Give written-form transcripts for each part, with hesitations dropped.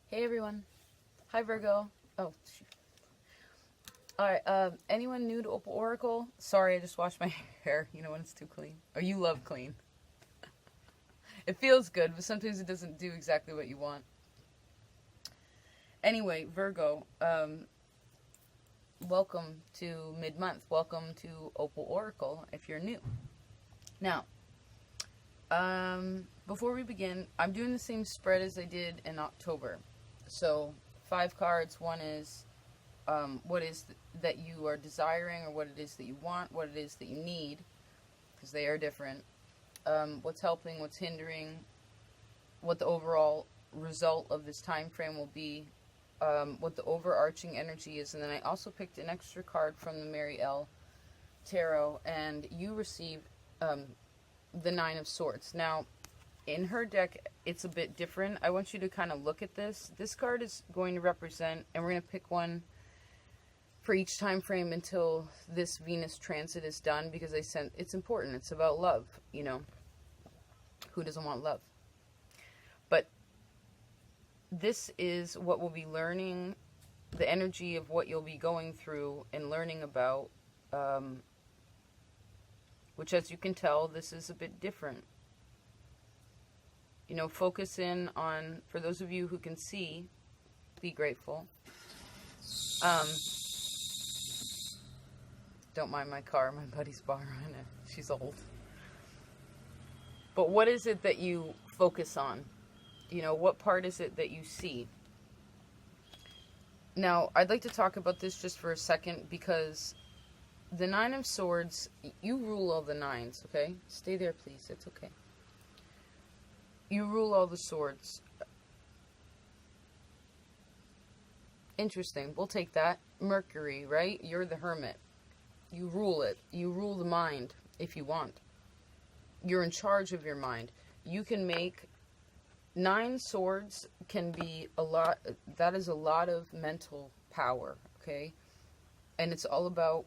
Hey everyone. Hi Virgo. Oh, shoot. Alright, anyone new to Opal Oracle? Sorry, I just washed my hair. You know when it's too clean. Or you love clean. It feels good, but sometimes it doesn't do exactly what you want. Anyway, Virgo, welcome to mid-month. Welcome to Opal Oracle if you're new. Now, before we begin, I'm doing the same spread as I did in October. So, 5 cards. One is what is that you are desiring, or what it is that you want, what it is that you need, because they are different. What's helping, what's hindering, what the overall result of this time frame will be, what the overarching energy is, and then I also picked an extra card from the Mary L. Tarot, and you received the Nine of Swords. Now, in her deck, it's a bit different. I want you to kind of look at this. This card is going to represent, and we're going to pick one for each time frame until this Venus transit is done, because it's important. It's about love, you know. Who doesn't want love? But this is what we'll be learning, the energy of what you'll be going through and learning about, which, as you can tell, this is a bit different. You know, focus in on, for those of you who can see, be grateful. Don't mind my car, my buddy's borrowing it. She's old. But what is it that you focus on? You know, what part is it that you see? Now, I'd like to talk about this just for a second, because the Nine of Swords, you rule all the nines, okay? Stay there, please. It's okay. You rule all the swords. Interesting. We'll take that. Mercury, right? You're the hermit. You rule it. You rule the mind, if you want. You're in charge of your mind. You can make 9 swords can be a lot. That is a lot of mental power, okay? And it's all about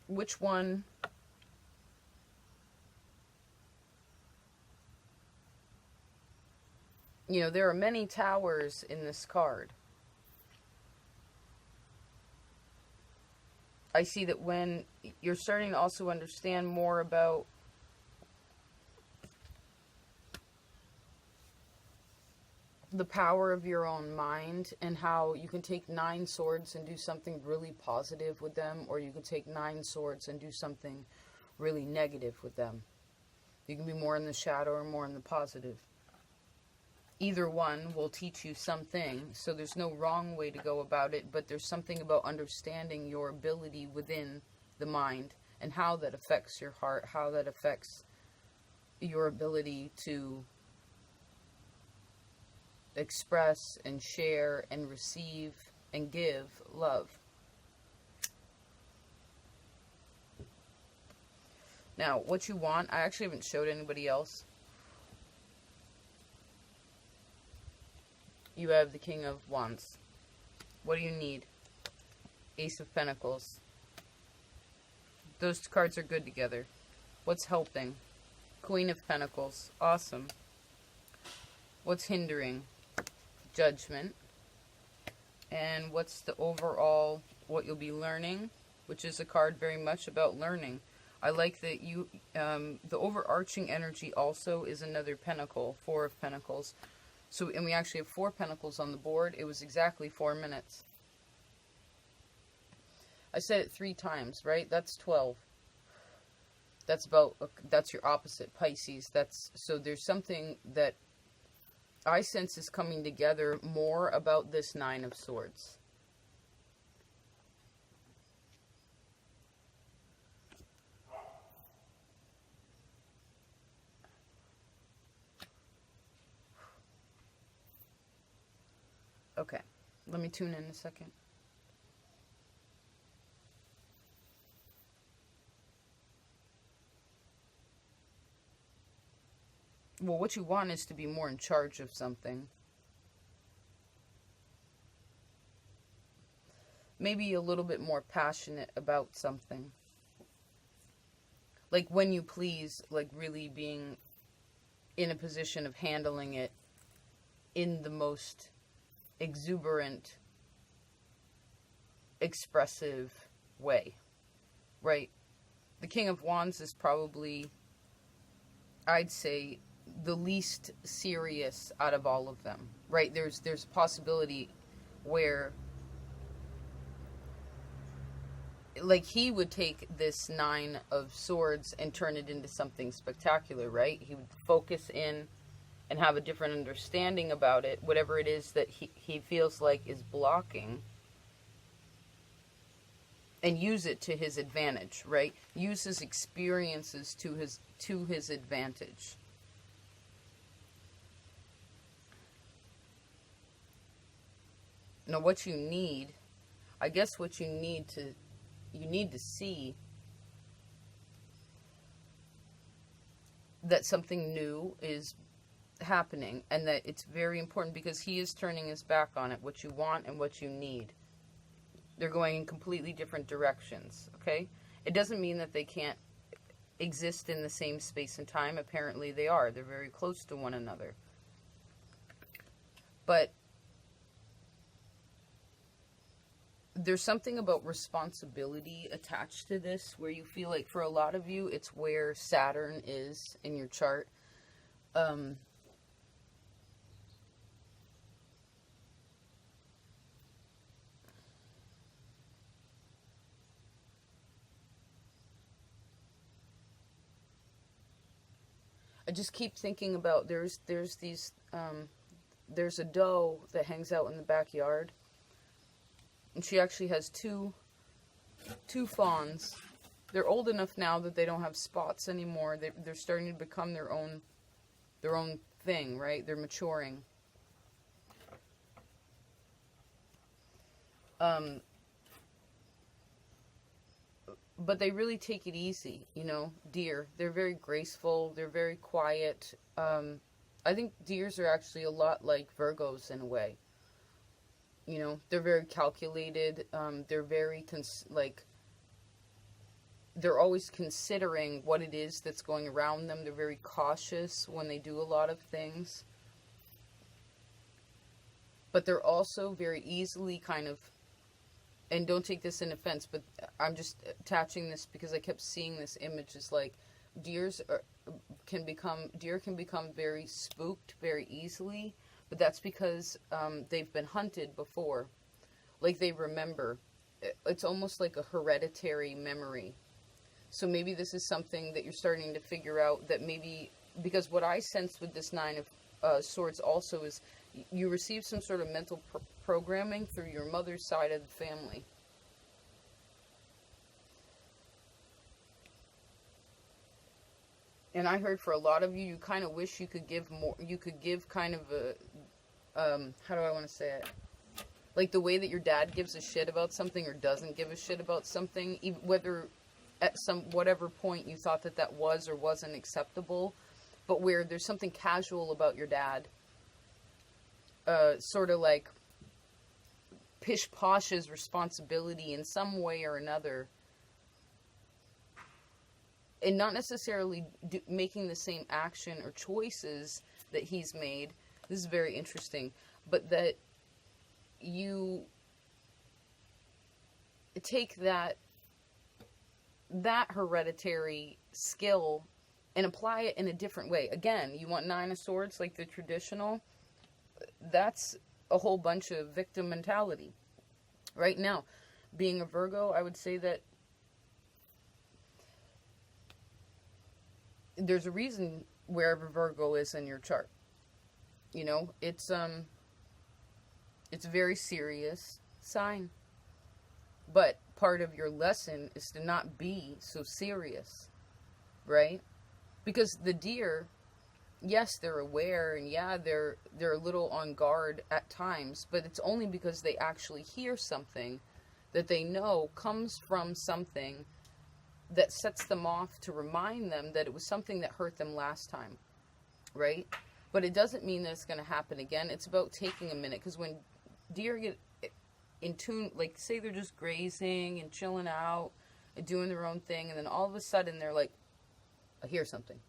which one. You know, there are many towers in this card. I see that when you're starting to also understand more about the power of your own mind, and how you can take 9 swords and do something really positive with them, or you can take 9 swords and do something really negative with them. You can be more in the shadow or more in the positive. Either one will teach you something, so there's no wrong way to go about it, but there's something about understanding your ability within the mind and how that affects your heart, how that affects your ability to express and share and receive and give love. Now, what you want, I actually haven't showed anybody else. You have the King of Wands. What do you need? Ace of Pentacles. Those 2 cards are good together. What's helping? Queen of Pentacles. Awesome. What's hindering? Judgment. And what's the overall, what you'll be learning? Which is a card very much about learning. I like that you, the overarching energy also is another pentacle, 4 of Pentacles. So, and we actually have 4 pentacles on the board. It was exactly 4 minutes. I said it 3 times, right? That's 12. That's your opposite, Pisces. So there's something that I sense is coming together more about this 9 of Swords. Okay, let me tune in a second. Well, what you want is to be more in charge of something. Maybe a little bit more passionate about something. Like when you please, like really being in a position of handling it in the most exuberant, expressive way, right? The King of Wands is probably, I'd say, the least serious out of all of them, right? There's a possibility where, like, he would take this Nine of Swords and turn it into something spectacular, right? He would focus in and have a different understanding about it, whatever it is that he feels like is blocking, and use it to his advantage, right? Use his experiences to his advantage. Now, what you need, I guess what you need to see that something new is happening, and that it's very important, because he is turning his back on it, what you want and what you need. They're going in completely different directions, okay? It doesn't mean that they can't exist in the same space and time. Apparently they are. They're very close to one another. But there's something about responsibility attached to this, where you feel like, for a lot of you, it's where Saturn is in your chart. I just keep thinking about, there's a doe that hangs out in the backyard, and she actually has two fawns. They're old enough now that they don't have spots anymore. They're starting to become their own thing, right? They're maturing. But they really take it easy, you know, deer. They're very graceful. They're very quiet. I think deers are actually a lot like Virgos in a way. You know, they're very calculated. They're very, they're always considering what it is that's going around them. They're very cautious when they do a lot of things. But they're also very easily kind of, and don't take this in offense, but I'm just attaching this because I kept seeing this image. It's like deer can become very spooked very easily, but that's because they've been hunted before. Like, they remember. It's almost like a hereditary memory. So maybe this is something that you're starting to figure out, that maybe, because what I sense with this Nine of Swords also is you receive some sort of mental programming through your mother's side of the family. And I heard, for a lot of you, you kind of wish you could give more, you could give kind of a, how do I want to say it? Like the way that your dad gives a shit about something or doesn't give a shit about something, even whether at whatever point you thought that was or wasn't acceptable, but where there's something casual about your dad, sort of like pish-posh's responsibility in some way or another, and not necessarily making the same action or choices that he's made. This is very interesting, but that you take that hereditary skill and apply it in a different way. Again, you want Nine of Swords, like the traditional, that's a whole bunch of victim mentality. Right now, being a Virgo, I would say that there's a reason wherever Virgo is in your chart. You know, it's a very serious sign. But part of your lesson is to not be so serious, right? Because the deer, yes, they're aware, and yeah, they're a little on guard at times, but it's only because they actually hear something that they know comes from something that sets them off, to remind them that it was something that hurt them last time, right? But it doesn't mean that it's going to happen again. It's about taking a minute, because when deer get in tune, like say they're just grazing and chilling out and doing their own thing, and then all of a sudden they're like, I hear something,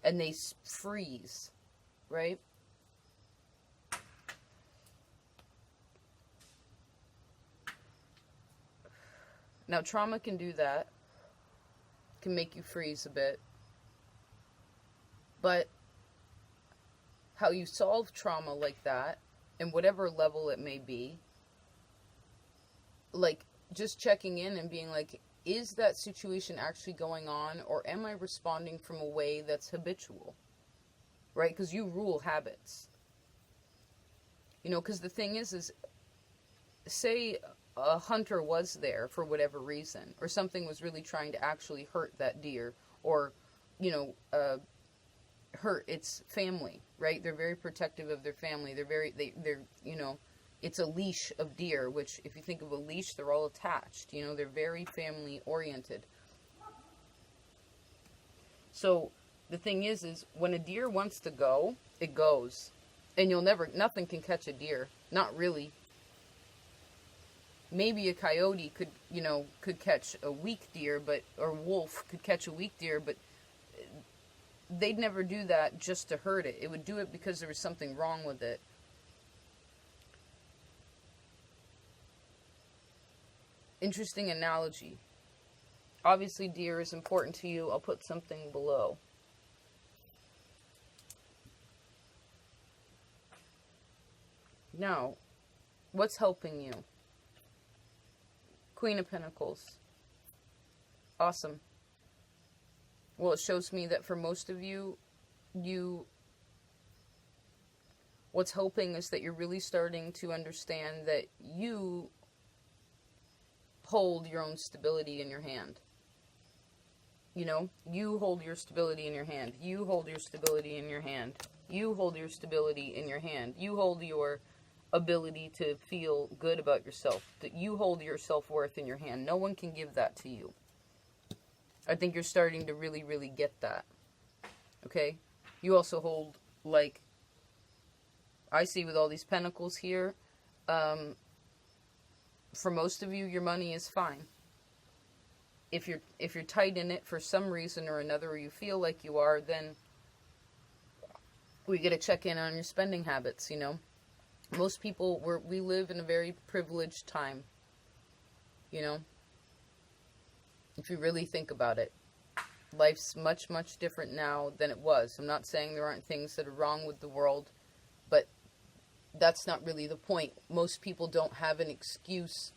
and they freeze, right? Now, trauma can do that, can make you freeze a bit, but how you solve trauma like that, and whatever level it may be, like, just checking in and being like, is that situation actually going on, or am I responding from a way that's habitual, right? Because you rule habits, you know, because the thing is say a hunter was there for whatever reason, or something was really trying to actually hurt that deer, or, you know, hurt its family, right? They're very protective of their family. They're, you know, it's a leash of deer, which if you think of a leash, they're all attached, you know, they're very family oriented. So the thing is when a deer wants to go, it goes. And nothing can catch a deer. Not really. Maybe a coyote could catch a weak deer, or wolf could catch a weak deer, but they'd never do that just to hurt it. It would do it because there was something wrong with it. Interesting analogy. Obviously, deer is important to you. I'll put something below. Now, what's helping you? Queen of Pentacles. Awesome. Well, it shows me that for most of you, what's helping is that you're really starting to understand that you hold your own stability in your hand. You know, you hold your stability in your hand. You hold your stability in your hand. You hold your stability in your hand. You hold your ability to feel good about yourself. That you hold your self-worth in your hand. No one can give that to you. I think you're starting to really, really get that. Okay? You also hold, like, I see with all these pentacles here, for most of you, your money is fine. If you're tight in it for some reason or another, or you feel like you are, then we got to check in on your spending habits, you know. Most people, we live in a very privileged time, you know. If you really think about it, life's much, much different now than it was. I'm not saying there aren't things that are wrong with the world, but that's not really the point. Most people don't have an excuse.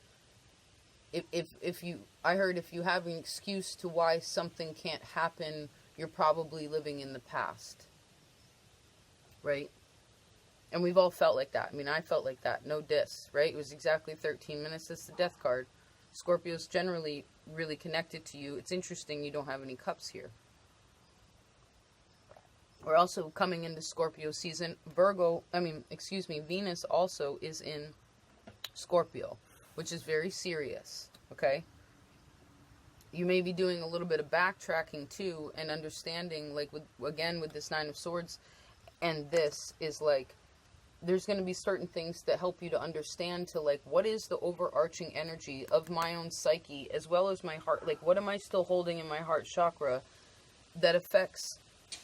If you have an excuse to why something can't happen, you're probably living in the past, right? And we've all felt like that. I mean, I felt like that. No diss, right? It was exactly 13 minutes. That's the death card. Scorpio's generally really connected to you. It's interesting you don't have any cups here. We're also coming into Scorpio season. Venus also is in Scorpio, which is very serious, okay? You may be doing a little bit of backtracking too, and understanding, like, with this Nine of Swords, and this is like, there's going to be certain things that help you to understand to, like, what is the overarching energy of my own psyche, as well as my heart, like, what am I still holding in my heart chakra that affects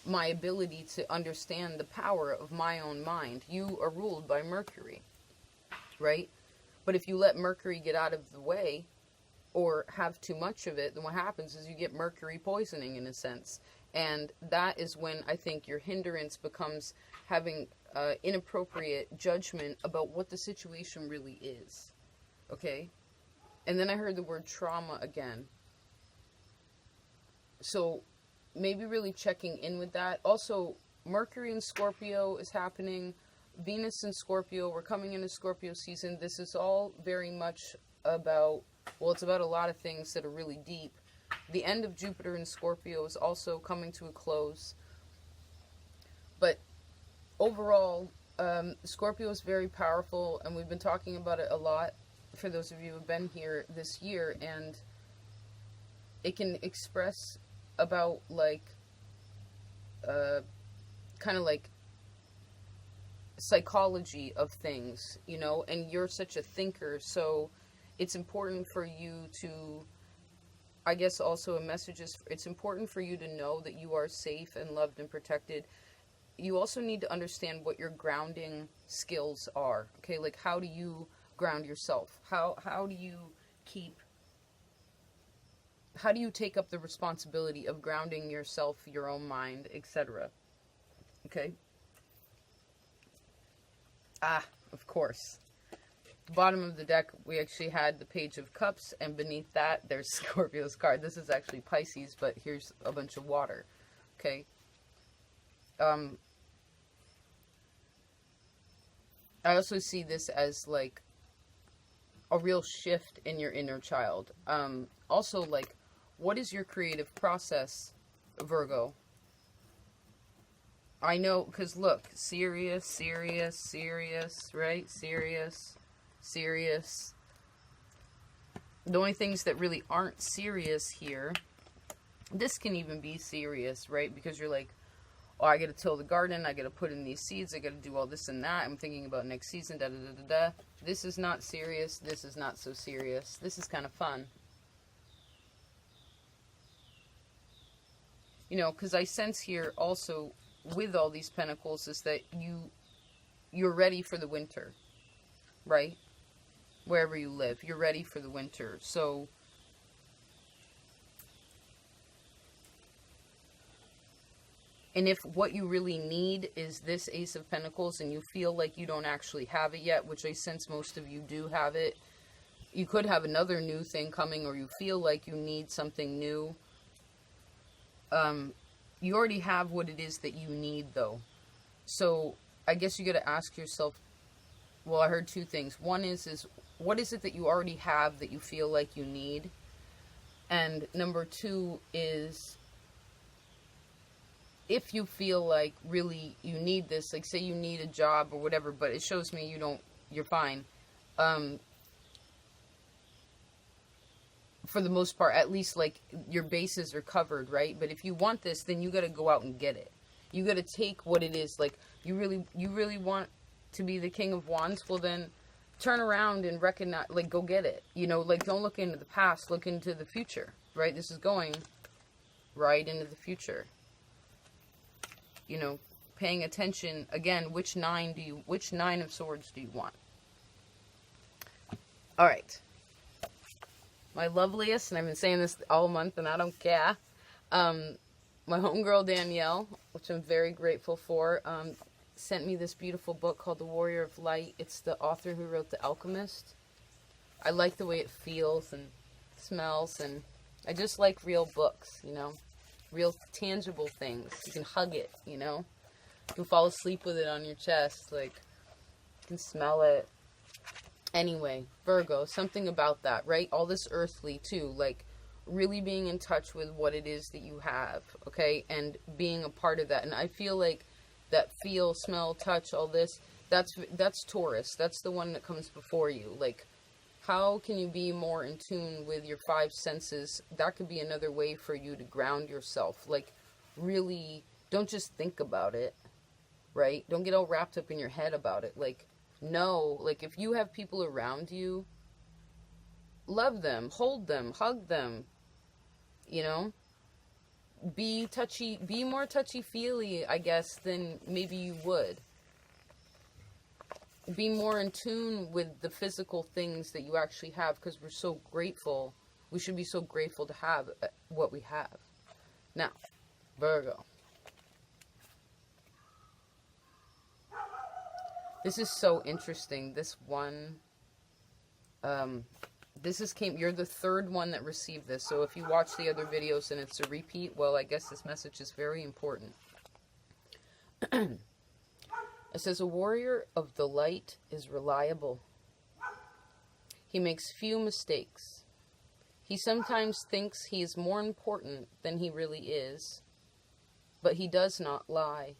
my ability to understand the power of my own mind. You are ruled by Mercury, right? But if you let Mercury get out of the way, or have too much of it, then what happens is you get Mercury poisoning, in a sense. And that is when I think your hindrance becomes having inappropriate judgment about what the situation really is. Okay? And then I heard the word trauma again. So maybe really checking in with that. Also, Mercury in Scorpio is happening. Venus in Scorpio. We're coming into Scorpio season. This is all very much about, well, it's about a lot of things that are really deep. The end of Jupiter in Scorpio is also coming to a close. But overall, Scorpio is very powerful, and we've been talking about it a lot for those of you who have been here this year, and it can express about, like, kind of like psychology of things, you know, and you're such a thinker, so it's important for you to, I guess also a message is, it's important for you to know that you are safe and loved and protected. You also need to understand what your grounding skills are, okay? Like, how do you ground yourself? How do you keep how do you take up the responsibility of grounding yourself, your own mind, etc.? Okay. Of course. The bottom of the deck, we actually had the Page of Cups, and beneath that, there's Scorpio's card. This is actually Pisces, but here's a bunch of water. Okay. I also see this as, like, a real shift in your inner child. Also, like, what is your creative process, Virgo? I know, because look, serious, right? Serious. The only things that really aren't serious here, this can even be serious, right? Because you're like, oh, I gotta till the garden, I gotta put in these seeds, I gotta do all this and that, I'm thinking about next season, da-da-da-da-da. This is not serious, this is not so serious. This is kind of fun. You know, because I sense here also, with all these pentacles, is that you're ready for the winter, right? Wherever you live, you're ready for the winter. So, and if what you really need is this Ace of Pentacles and you feel like you don't actually have it yet, which I sense most of you do have it, you could have another new thing coming, or you feel like you need something new. You already have what it is that you need, though. So I guess you got to ask yourself, well, I heard two things. One is what is it that you already have that you feel like you need? And number two is, if you feel like really you need this, like say you need a job or whatever, but it shows me you're fine. For the most part, at least, like, your bases are covered, right? But if you want this, then you got to go out and get it. You got to take what it is. Like, you really want to be the King of Wands? Well, then turn around and recognize, like, go get it. You know, like, don't look into the past, look into the future, right? This is going right into the future. You know, paying attention, again, which nine of swords do you want? All right. My loveliest, and I've been saying this all month and I don't care, my homegirl Danielle, which I'm very grateful for, sent me this beautiful book called The Warrior of Light. It's the author who wrote The Alchemist. I like the way it feels and smells, and I just like real books, you know, real tangible things. You can hug it, you know, you can fall asleep with it on your chest, like, you can smell it. Anyway, Virgo, something about that, right? All this earthly, too, like, really being in touch with what it is that you have, okay? And being a part of that. And I feel like that feel, smell, touch, all this, that's Taurus. That's the one that comes before you. Like, how can you be more in tune with your five senses? That could be another way for you to ground yourself. Like, really, don't just think about it, right? Don't get all wrapped up in your head about it. Like, no, like, if you have people around you, love them, hold them, hug them, you know, be more touchy-feely, I guess, than maybe you would. Be more in tune with the physical things that you actually have, because we're so grateful. We should be so grateful to have what we have. Now, Virgo. This is so interesting. This one, you're the third one that received this. So if you watch the other videos and it's a repeat, well, I guess this message is very important. It says, a warrior of the light is reliable. He makes few mistakes. He sometimes thinks he is more important than he really is, but he does not lie.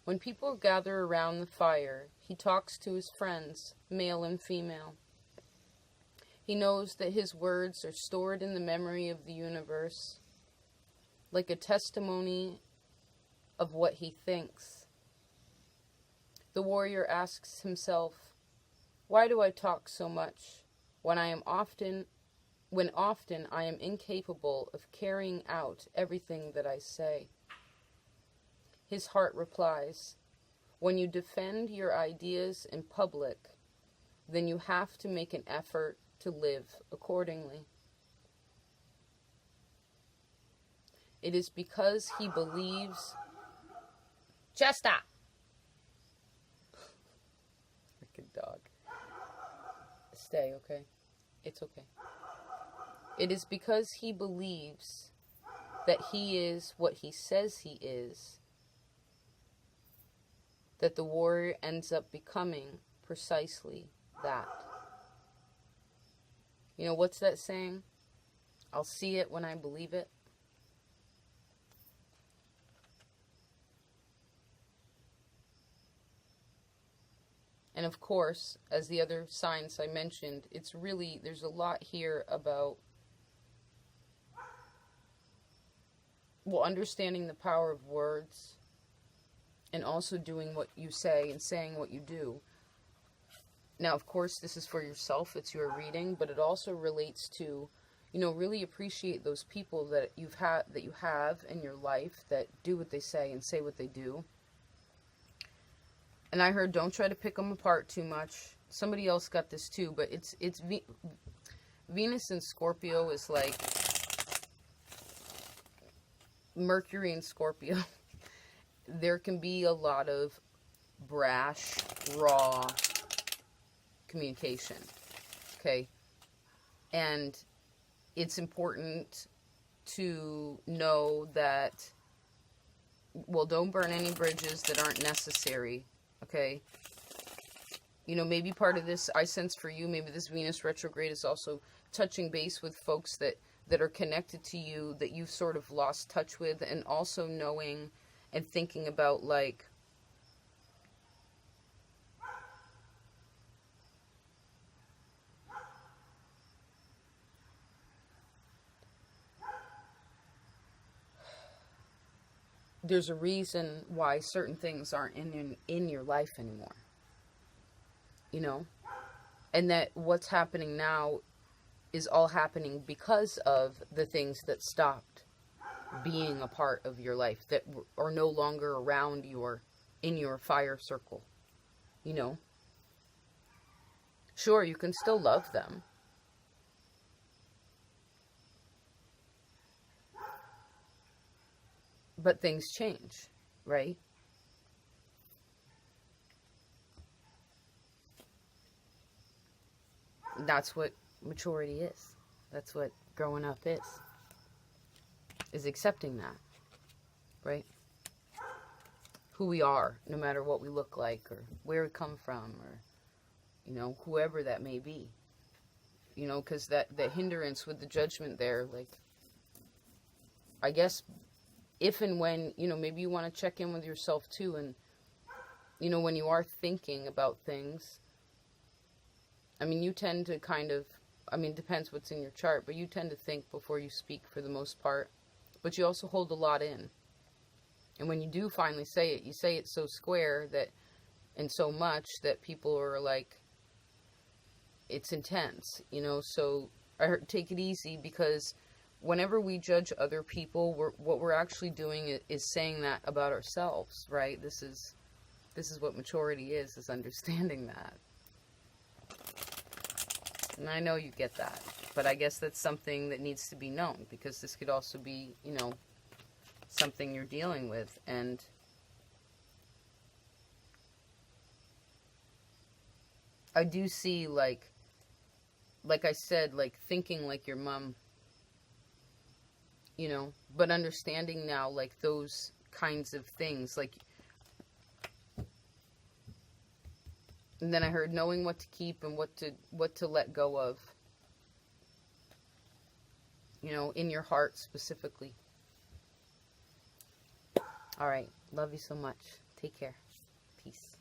When people gather around the fire, he talks to his friends, male and female. He knows that his words are stored in the memory of the universe, like a testimony of what he thinks. The warrior asks himself, why do I talk so much when often I am incapable of carrying out everything that I say? His heart replies, when you defend your ideas in public, then you have to make an effort to live accordingly. It is because he believes... Chesta! Freaking dog. Stay, okay? It's okay. It is because he believes that he is what he says he is, that the warrior ends up becoming precisely that. You know, what's that saying? I'll see it when I believe it. And of course, as the other signs I mentioned, it's really, there's a lot here about, well, understanding the power of words and also doing what you say and saying what you do. Now, of course, this is for yourself, it's your reading, but it also relates to, you know, really appreciate those people that you have in your life that do what they say and say what they do. And I heard, don't try to pick them apart too much. Somebody else got this too, but it's Venus in Scorpio is like Mercury in Scorpio. There can be a lot of brash, raw communication, okay? And it's important to know that, well, don't burn any bridges that aren't necessary, okay? You know, maybe part of this, I sense for you, maybe this Venus retrograde is also touching base with folks that are connected to you, that you've sort of lost touch with, and also knowing and thinking about, like, there's a reason why certain things aren't in your life anymore, you know, and that what's happening now is all happening because of the things that stopped being a part of your life, that are no longer around in your fire circle, you know. Sure, you can still love them, but things change, right? That's what maturity is. That's what growing up is accepting that, right? Who we are, no matter what we look like or where we come from, or, you know, whoever that may be, you know, because that hindrance with the judgment there, like, I guess if and when, you know, maybe you want to check in with yourself too, and, you know, when you are thinking about things, I mean, you tend to kind of, I mean, depends what's in your chart, but you tend to think before you speak for the most part, but you also hold a lot in. And when you do finally say it, you say it so square that, and so much that people are like, it's intense, you know. So I heard, take it easy, because whenever we judge other people, what we're actually doing is saying that about ourselves, right? This is what maturity is understanding that. And I know you get that, but I guess that's something that needs to be known, because this could also be, you know, something you're dealing with. And I do see, like I said, like thinking like your mom, you know, but understanding now, like, those kinds of things, like, and then I heard knowing what to keep and what to let go of, you know, in your heart specifically. All right. Love you so much. Take care. Peace.